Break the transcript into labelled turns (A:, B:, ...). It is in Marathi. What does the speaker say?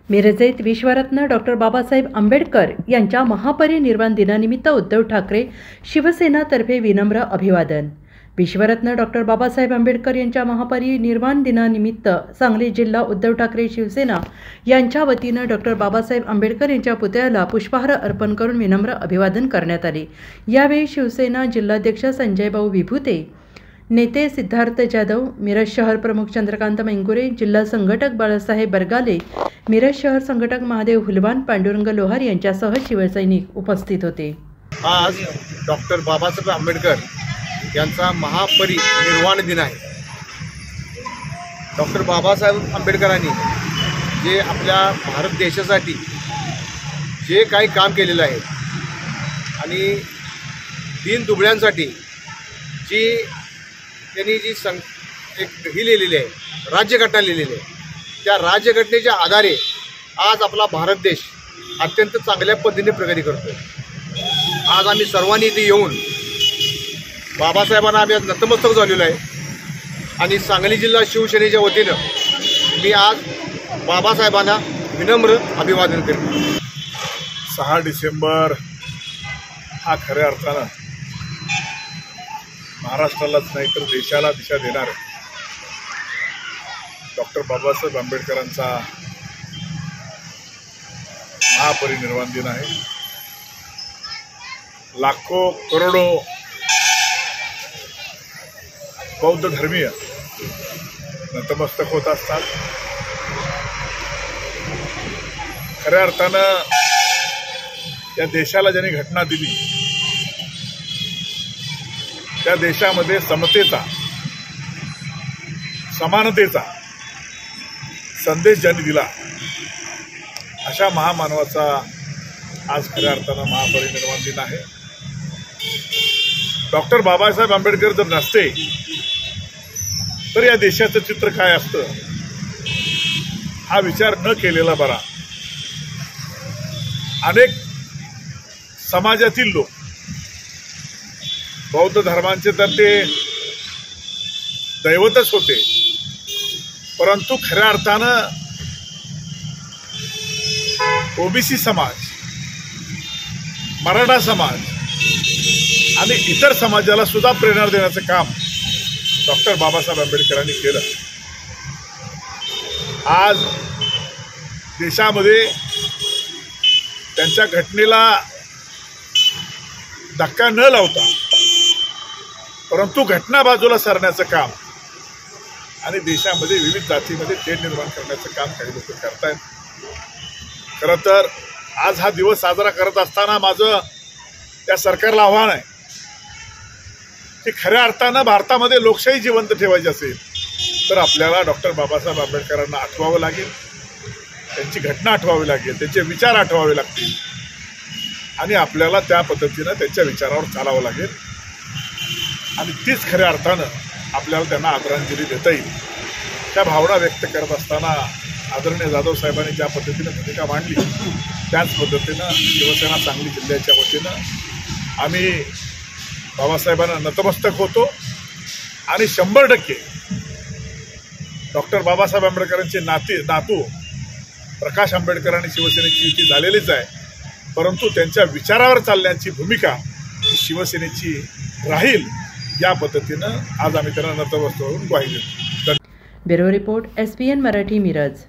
A: मिरजेत विश्वरत्न डॉक्टर बाबासाहेब आंबेडकर यांच्या महापरिनिर्वाण दिनानिमित्त उद्धव ठाकरे शिवसेनातर्फे विनम्र अभिवादन। विश्वरत्न डॉक्टर बाबासाहेब आंबेडकर यांच्या महापरिनिर्वाण दिनानिमित्त सांगली जिल्हा उद्धव ठाकरे शिवसेना यांच्या वतीने डॉक्टर बाबासाहेब आंबेडकर यांच्या पुतळ्याला पुष्पहार अर्पण करून विनम्र अभिवादन करण्यात आले। यावेळी शिवसेना जिल्हाध्यक्ष संजय भाऊ विभूते, नेते सिद्धार्थ जाधव, मिरज शहर प्रमुख चंद्रकांत मेंगुरे, जिल्हा संघटक बाळासाहेब बरगाले, मिरज शहर संघटक महादेव हुलवान, पांडुरंग लोहार यांच्यासह शिवसैनिक उपस्थित होते।
B: आज डॉक्टर बाबासाहेब आंबेडकर यांचा महापरिनिर्वाण दिन आहे। डॉक्टर बाबासाहेब आंबेडकरांनी जे आपल्या भारत देशासाठी जे काही काम केलेलं आहे आणि दीन दुबळ्यांसाठी जी त्यांनी जी एक ही लिहिलेली आहे, राज्यघटना लिहिलेली आहे, त्या राज्यघटनेच्या आधारे आज आपला भारत देश अत्यंत चांगल्या पद्धतीने प्रगती करतो। आज आम्ही सर्वांनी इथे येऊन बाबासाहेबांना आम्ही आज नतमस्तक झालेलो आहे आणि सांगली जिल्हा शिवसेनेच्या वतीनं मी आज बाबासाहेबांना विनम्र अभिवादन करतो।
C: 6 डिसेंबर हा खऱ्या अर्थानं महाराष्ट्रालाच नाही तर देशाला दिशा देणार डॉक्टर बाबासाहेब आंबेडकरांचा महापरिनिर्वाण दिन आहे। लाखो करोडो बौद्ध धर्मीय नतमस्तक होत असतात। खऱ्या अर्थानं या देशाला ज्यांनी घटना दिली, त्या देशामध्ये समतेचा, समानतेचा संदेश ज्यांनी दिला, अशा महामानवाचा आज खऱ्या अर्थानं महापरिनिर्वाण दिन आहे। डॉक्टर बाबासाहेब आंबेडकर जर नसते तर या देशाचं चित्र काय असतं हा विचार न केलेला बरा। अनेक समाजातील लोक बौद्ध धर्मांचे तर ते दैवतच होते, परंतु खऱ्या अर्थानं ओबीसी समाज, मराठा समाज आणि इतर समाजाला सुद्धा प्रेरणा देण्याचं काम डॉक्टर बाबासाहेब आंबेडकरांनी केलं। आज देशामध्ये त्यांच्या घटनेला धक्का न लावता परंतु घटना बाजूला सरण्याचं काम आणि देशामध्ये विविध जातीमध्ये तेढ निर्माण करण्याचं काम काही लोक करतायत। खरं तर आज हा दिवस साजरा करत असताना माझं त्या सरकारला आव्हान आहे की खऱ्या अर्थानं भारतामध्ये लोकशाही जिवंत ठेवायची असेल तर आपल्याला डॉक्टर बाबासाहेब आंबेडकरांना आठवावं लागेल, त्यांची घटना आठवावी लागेल, त्यांचे विचार आठवावे लागतील आणि आपल्याला त्या पद्धतीनं त्यांच्या विचारावर चालावं लागेल आणि तीच खऱ्या अर्थानं आपल्याला त्यांना आदरांजली देता येईल। त्या भावना व्यक्त करत असताना आदरणीय जाधव साहेबांनी ज्या पद्धतीनं भूमिका मांडली त्याच पद्धतीनं शिवसेना सांगली जिल्ह्याच्या वतीनं आम्ही बाबासाहेबांना नतमस्तक होतो आणि 100% डॉक्टर बाबासाहेब आंबेडकरांचे नातू प्रकाश आंबेडकर आणि शिवसेनेची युती झालेलीच आहे, परंतु त्यांच्या विचारावर चालण्याची भूमिका ही शिवसेनेची राहील या पद्धतीनं आज आम्ही त्यांना नतमस्तक होऊन ग्वाही देतो।
A: Bureau report SPN Marathi Miraj.